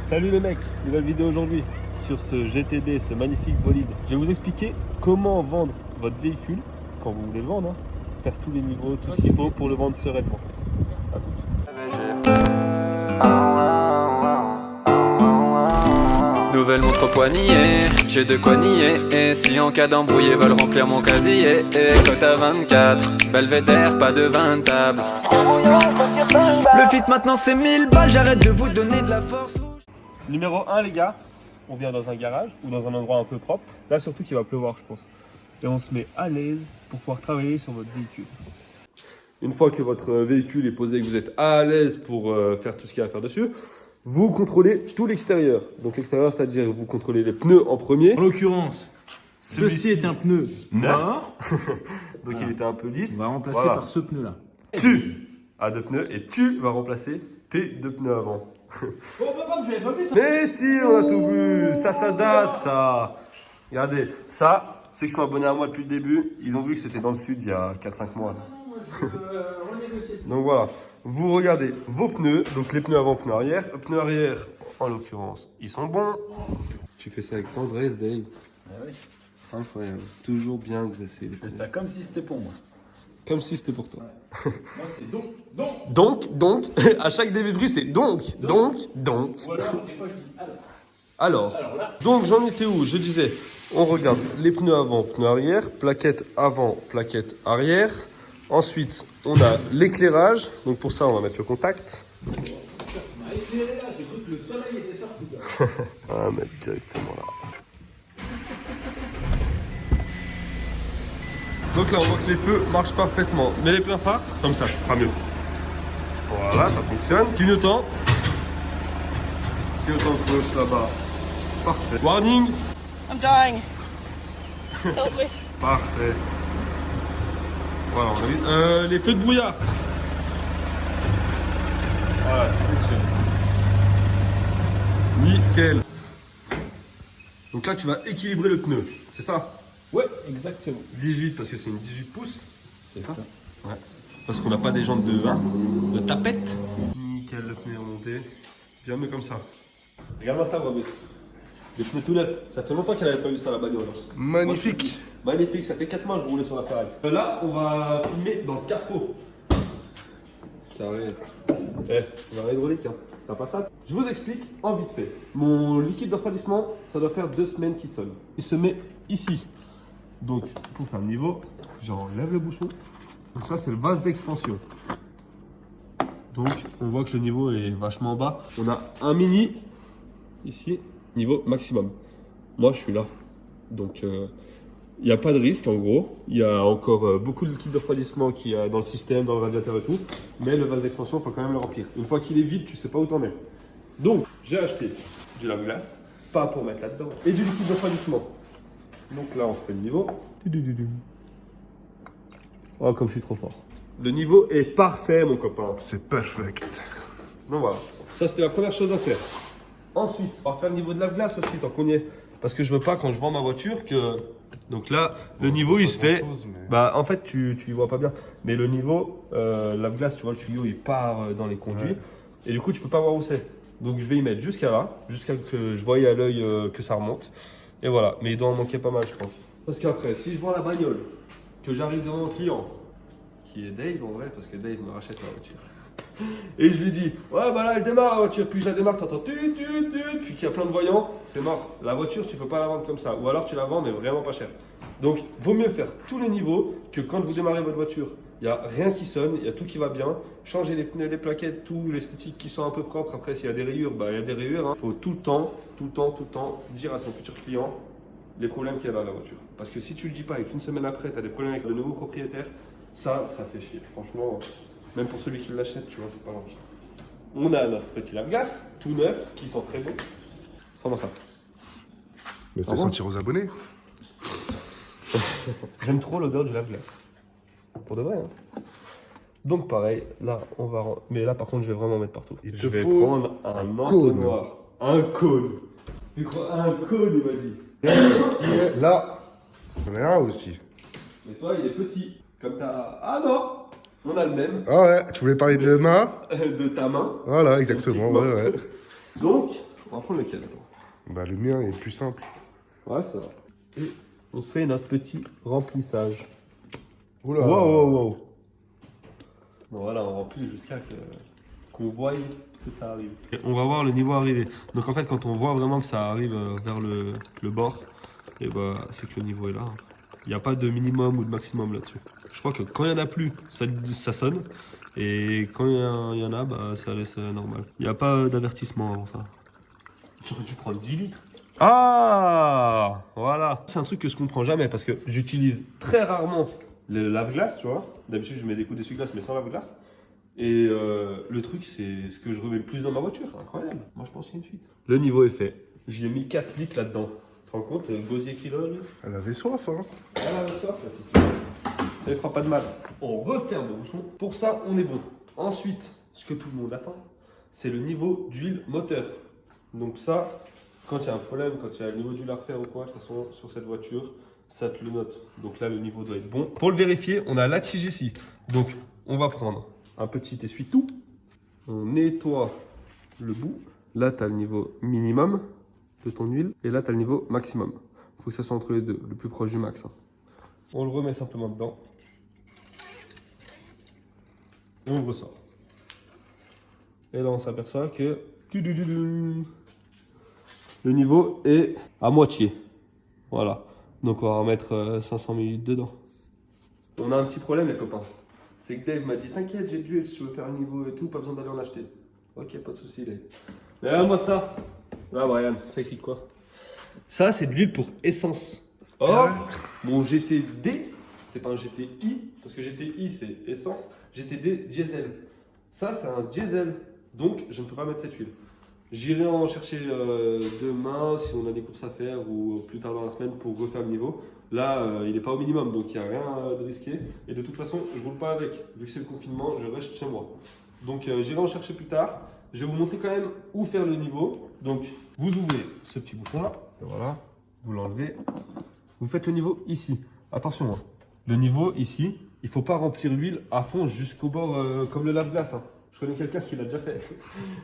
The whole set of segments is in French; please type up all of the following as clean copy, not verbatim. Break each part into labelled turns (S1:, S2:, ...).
S1: Salut les mecs, nouvelle vidéo aujourd'hui sur ce GTB, ce magnifique bolide. Je vais vous expliquer comment vendre votre véhicule quand vous voulez le vendre, hein. Faire tous les niveaux, tout ce qu'il faut pour le vendre sereinement. À toutes.
S2: Nouvelle montre poignée, j'ai de quoi nier. Et si en cas d'embrouille veulent remplir mon casier, et cote à 24, belvédère, pas de 20 tables. Le fit maintenant c'est 1000 balles, j'arrête de vous donner de la force.
S1: Numéro 1 les gars, on vient dans un garage ou dans un endroit un peu propre. Là surtout qu'il va pleuvoir je pense. Et on se met à l'aise pour pouvoir travailler sur votre véhicule. Une fois que votre véhicule est posé et que vous êtes à l'aise pour faire tout ce qu'il y a à faire dessus, vous contrôlez tout l'extérieur. Donc l'extérieur, c'est-à-dire vous contrôlez les pneus en premier.
S3: En l'occurrence, ceci est un pneu mort.
S1: Donc il était un peu lisse.
S3: On va remplacer
S1: Voilà.
S3: par ce pneu-là.
S1: Tu as deux pneus et tu vas remplacer tes deux pneus avant.
S3: Oh papa, je l'avais pas vu ça.
S1: Mais si, on a tout vu. Ça date, ça. Regardez, ça, ceux qui sont abonnés à moi depuis le début, ils ont vu que c'était dans le sud il y a 4-5 mois. Donc voilà, vous regardez vos pneus, donc les pneus avant, pneus arrière. Pneus arrière, en l'occurrence, ils sont bons. Tu fais ça avec tendresse, Dave.
S3: Ah oui.
S1: Incroyable, toujours bien graissé.
S3: C'est ça comme si c'était pour moi.
S1: Comme si c'était pour toi.
S3: Moi c'est donc.
S1: Donc, à chaque début de rue, c'est donc.
S3: Ou alors des fois je dis
S1: Alors
S3: là.
S1: donc j'en étais où? Je disais, on regarde les pneus avant, pneus arrière, plaquettes avant, plaquettes arrière. Ensuite, on a l'éclairage. Donc pour ça, on va mettre le contact.
S3: Ça m'a éclairé là, j'ai cru que le soleil était sorti là.
S1: On va mettre directement là. Donc là, on voit que les feux marchent parfaitement. Mais les pleins phares, comme ça, ce sera mieux. Voilà, ça fonctionne. Clignotant. Clignotant de gauche là-bas. Parfait. Warning.
S4: I'm dying. Help me.
S1: Parfait. Voilà, on a vu. Les feux de brouillard. Voilà, ça fonctionne. Nickel. Donc là, tu vas équilibrer le pneu, c'est ça?
S3: Ouais, exactement.
S1: 18 parce que c'est une 18 pouces.
S3: C'est ça.
S1: Ouais. Parce qu'on n'a pas des jantes de tapette. Nickel, le pneu est remonté. Bien mieux comme ça. Regarde-moi ça, Fabrice. Les pneus tout neufs. Ça fait longtemps qu'elle n'avait pas vu ça, la bagnole.
S5: Magnifique.
S1: Magnifique, ça fait 4 mois que je roulais sur la Ferrari. Là, on va filmer dans le capot. Carré. On va hydraulique, hein. T'as pas ça? Je vous explique en vite fait. Mon liquide de refroidissement, ça doit faire 2 semaines qu'il sonne. Il se met ici. Donc, pour faire le niveau, j'enlève le bouchon. Donc ça, c'est le vase d'expansion. Donc, on voit que le niveau est vachement bas. On a un mini, ici, niveau maximum. Moi, je suis là. Donc, il n'y a pas de risque, en gros. Il y a encore beaucoup de liquide de refroidissement qui est dans le système, dans le radiateur et tout. Mais le vase d'expansion, il faut quand même le remplir. Une fois qu'il est vide, tu sais pas où t'en es. Donc, j'ai acheté du lave-glace, pas pour mettre là-dedans, et du liquide de refroidissement. Donc là, on fait le niveau. Oh, comme je suis trop fort. Le niveau est parfait, mon copain.
S5: C'est perfect.
S1: Donc voilà. Ça, c'était la première chose à faire. Ensuite, on va faire le niveau de lave-glace aussi, tant qu'on y est. Parce que je veux pas, quand je vends ma voiture, que... Donc là, le niveau, il se fait... Bah, en fait, tu y vois pas bien. Mais le niveau, lave-glace, tu vois, le tuyau, il part dans les conduits. Ouais. Et du coup, tu peux pas voir où c'est. Donc, je vais y mettre jusqu'à là, jusqu'à que je voie à l'œil que ça remonte. Et voilà. Mais il doit en manquer pas mal, je pense. Parce qu'après, si je vends la bagnole, que j'arrive devant mon client, qui est Dave en vrai, parce que Dave me rachète la voiture. Et je lui dis, ouais, bah là, elle démarre la voiture. Puis je la démarre, t'entends puis qu'il y a plein de voyants, c'est mort. La voiture, tu peux pas la vendre comme ça. Ou alors tu la vends, mais vraiment pas cher. Donc, vaut mieux faire tous les niveaux que quand vous démarrez votre voiture, il n'y a rien qui sonne, il y a tout qui va bien. Changer les pneus, les plaquettes, tout, l'esthétique qui sont un peu propres. Après, s'il y a des rayures, bah, il y a des rayures. Il faut tout le temps dire à son futur client les problèmes qu'il y a dans la voiture. Parce que si tu le dis pas et qu'une semaine après, tu as des problèmes avec le nouveau propriétaire, ça fait chier. Franchement, même pour celui qui l'achète, tu vois, c'est pas large. On a notre petit lave-glace, tout neuf, qui sent très bon. Sans ça.
S5: Me fais sentir aux abonnés.
S1: J'aime trop l'odeur du lave-glace. Pour de vrai, hein. Donc pareil, là, on va... Mais là, par contre, je vais vraiment mettre partout. Je vais prendre un entonnoir. Un cône. Tu crois un cône, il m'a dit.
S5: Là, j'en ai un aussi.
S1: Mais toi, il est petit. Comme t'as... Ah non! On a le même.
S5: Ah ouais, tu voulais parler de main?
S1: De ta main.
S5: Voilà, exactement, ouais.
S1: Donc, On va prendre lequel, attends.
S5: Bah, le mien est plus simple.
S1: Ouais, ça va. Et on fait notre petit remplissage.
S5: Oula.
S1: Wow. Bon, voilà, on remplit jusqu'à qu'on voie que ça arrive. Et on va voir le niveau arrivé. Donc en fait, quand on voit vraiment que ça arrive vers le bord, et bah, c'est que le niveau est là. Il n'y a pas de minimum ou de maximum là-dessus. Je crois que quand il n'y en a plus, ça sonne. Et quand il y en a, bah, ça laisse normal. Il n'y a pas d'avertissement avant ça. J'aurais dû prendre 10 litres. Ah, voilà. C'est un truc que je comprends jamais parce que j'utilise très rarement le lave-glace, tu vois. D'habitude, je mets des coups d'essuie-glace, mais sans lave-glace. Et le truc, c'est ce que je remets le plus dans ma voiture. Incroyable. Moi, je pense qu'il y a une fuite. Le niveau est fait. J'y ai mis 4 litres là-dedans. Tu te rends compte, le gosier qu'il a, lui.
S5: Elle avait soif, hein.
S1: Elle a soif, la petite. Ça ne fera pas de mal. On referme le bouchon. Pour ça, on est bon. Ensuite, ce que tout le monde attend, c'est le niveau d'huile moteur. Donc ça, quand il y a un problème, quand il y a le niveau d'huile à refaire ou quoi, de toute façon, sur cette voiture, ça te le note. Donc là, le niveau doit être bon. Pour le vérifier, on a la tige ici. Donc, on va prendre un petit essuie-tout. On nettoie le bout. Là, tu as le niveau minimum de ton huile. Et là, tu as le niveau maximum. Il faut que ça soit entre les deux, le plus proche du max. On le remet simplement dedans. Et on le ressort. Et là, on s'aperçoit que le niveau est à moitié. Voilà. Donc, on va remettre 500 ml dedans. On a un petit problème, les copains. C'est que Dave m'a dit, t'inquiète, j'ai de l'huile si tu veux faire le niveau et tout, pas besoin d'aller en acheter. Ok, pas de souci, Dave. Mais regarde-moi ça. Là, Brian, ça écrit quoi? Ça, c'est de l'huile pour essence. Or, mon GTD, c'est pas un GTI, parce que GTI, c'est essence. GTD, diesel. Ça, c'est un diesel. Donc, je ne peux pas mettre cette huile. J'irai en chercher demain si on a des courses à faire ou plus tard dans la semaine pour refaire le niveau. Là, il n'est pas au minimum, donc il n'y a rien de risqué. Et de toute façon, je ne roule pas avec. Vu que c'est le confinement, je reste chez moi. Donc, j'irai en chercher plus tard. Je vais vous montrer quand même où faire le niveau. Donc, vous ouvrez ce petit bouchon-là. Voilà, vous l'enlevez. Vous faites le niveau ici. Attention, hein. Le niveau ici, il ne faut pas remplir l'huile à fond jusqu'au bord comme le lave-glace. Hein. Je connais quelqu'un qui l'a déjà fait.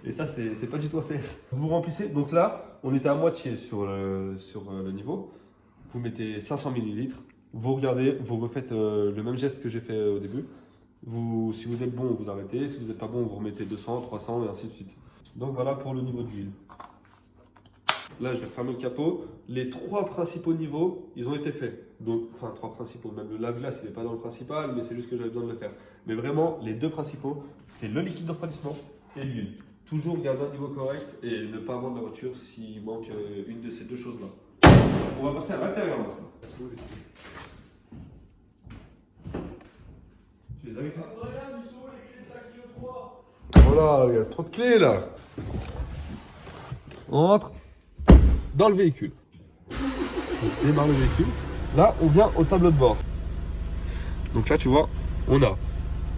S1: Et ça, c'est pas du tout à faire. Vous remplissez. Donc là, on était à moitié sur le niveau. Vous mettez 500 ml. Vous regardez, vous refaites le même geste que j'ai fait au début. Si vous êtes bon, vous arrêtez. Si vous n'êtes pas bon, vous remettez 200, 300 et ainsi de suite. Donc voilà pour le niveau d'huile. Là, je vais fermer le capot. Les 3 principaux niveaux, ils ont été faits. Donc, enfin, 3 principaux. Même le lave-glace, il n'est pas dans le principal, mais c'est juste que j'avais besoin de le faire. Mais vraiment, les 2 principaux, c'est le liquide de refroidissement et l'huile. Toujours garder un niveau correct et ne pas vendre la voiture s'il manque une de ces 2 choses-là. On va passer à l'intérieur maintenant. Tu les as avec ça?
S5: Oh là, il y a trop de clés là.
S1: On rentre dans le véhicule. On démarre le véhicule. Là, on vient au tableau de bord. Donc là, tu vois, on a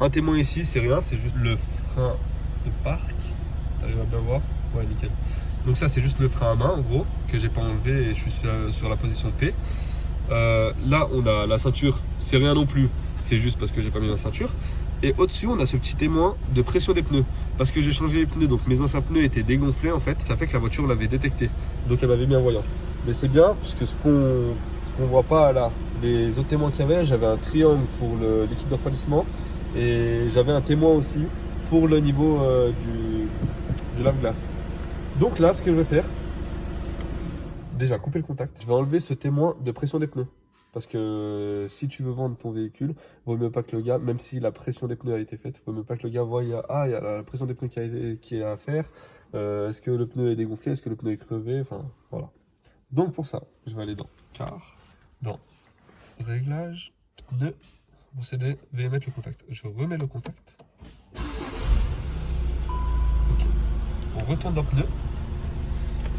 S1: un témoin ici, c'est rien, c'est juste le frein de parc. T'arrives à bien voir? Ouais, nickel. Donc ça, c'est juste le frein à main, en gros, que j'ai pas enlevé et je suis sur la position P. Là, on a la ceinture, c'est rien non plus. C'est juste parce que j'ai pas mis la ceinture. Et au-dessus, on a ce petit témoin de pression des pneus. Parce que j'ai changé les pneus, donc mes anciens pneus étaient dégonflés en fait. Ça fait que la voiture l'avait détecté. Donc elle m'avait mis un voyant. Mais c'est bien, parce que ce qu'on voit pas là, les autres témoins qu'il y avait, j'avais un triangle pour le liquide de refroidissement. Et j'avais un témoin aussi pour le niveau du lave-glace. Donc là, ce que je vais faire, déjà couper le contact. Je vais enlever ce témoin de pression des pneus. Parce que si tu veux vendre ton véhicule, vaut mieux pas que le gars, même si la pression des pneus a été faite, vaut mieux pas que le gars voie, il y a la pression des pneus qui est à faire. Est-ce que le pneu est dégonflé? Est-ce que le pneu est crevé? Enfin, voilà. Donc pour ça, je vais aller dans car, dans réglage, pneu, procéder, veuillez mettre le contact. Je remets le contact. Ok. On retourne dans pneu.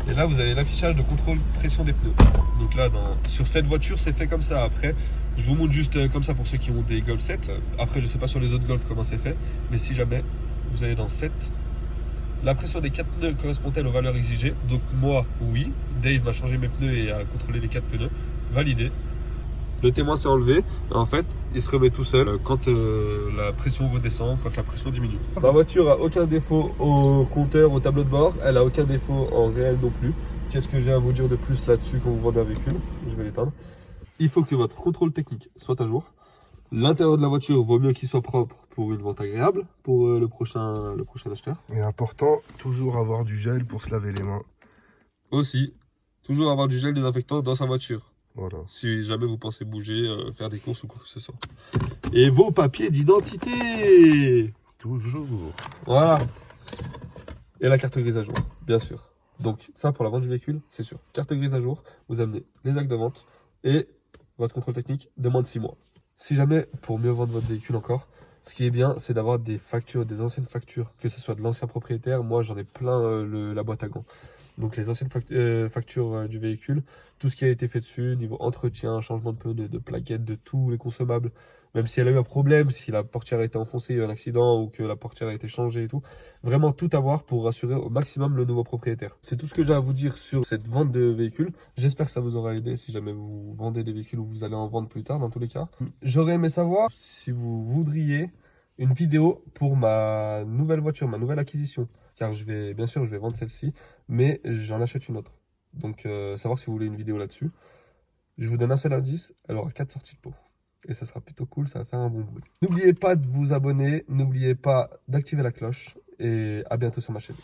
S1: Et là, vous avez l'affichage de contrôle pression des pneus. Donc là, sur cette voiture, c'est fait comme ça. Après, je vous montre juste comme ça pour ceux qui ont des Golf 7. Après, je ne sais pas sur les autres Golf comment c'est fait. Mais si jamais, vous allez dans 7. La pression des 4 pneus correspond-elle aux valeurs exigées? Donc moi, oui. Dave m'a changé mes pneus et a contrôlé les 4 pneus. Validé. Le témoin s'est enlevé. Et en fait, il se remet tout seul quand la pression redescend, quand la pression diminue. Ma voiture a aucun défaut au compteur, au tableau de bord. Elle a aucun défaut en réel non plus. Qu'est-ce que j'ai à vous dire de plus là-dessus quand vous vendez un véhicule? Je vais l'éteindre. Il faut que votre contrôle technique soit à jour. L'intérieur de la voiture vaut mieux qu'il soit propre pour une vente agréable pour le prochain acheteur.
S5: Et important, toujours avoir du gel pour se laver les mains.
S1: Aussi, toujours avoir du gel désinfectant dans sa voiture.
S5: Voilà.
S1: Si jamais vous pensez bouger, faire des courses ou quoi que ce soit. Et vos papiers d'identité.
S5: Toujours.
S1: Voilà. Et la carte grise à jour, bien sûr. Donc ça pour la vente du véhicule, c'est sûr. Carte grise à jour, vous amenez les actes de vente et votre contrôle technique de moins de 6 mois. Si jamais, pour mieux vendre votre véhicule encore, ce qui est bien, c'est d'avoir des factures, des anciennes factures, que ce soit de l'ancien propriétaire. Moi, j'en ai plein la boîte à gants. Donc les anciennes factures du véhicule, tout ce qui a été fait dessus, niveau entretien, changement de pneus, de plaquettes, de tous les consommables. Même si elle a eu un problème, si la portière a été enfoncée, il y a eu un accident ou que la portière a été changée et tout. Vraiment tout avoir pour rassurer au maximum le nouveau propriétaire. C'est tout ce que j'ai à vous dire sur cette vente de véhicules. J'espère que ça vous aura aidé si jamais vous vendez des véhicules ou vous allez en vendre plus tard dans tous les cas. J'aurais aimé savoir si vous voudriez une vidéo pour ma nouvelle voiture, ma nouvelle acquisition. Car bien sûr, je vais vendre celle-ci, mais j'en achète une autre. Donc, savoir si vous voulez une vidéo là-dessus. Je vous donne un seul indice, elle aura 4 sorties de pot. Et ça sera plutôt cool, ça va faire un bon bruit. N'oubliez pas de vous abonner, n'oubliez pas d'activer la cloche et à bientôt sur ma chaîne.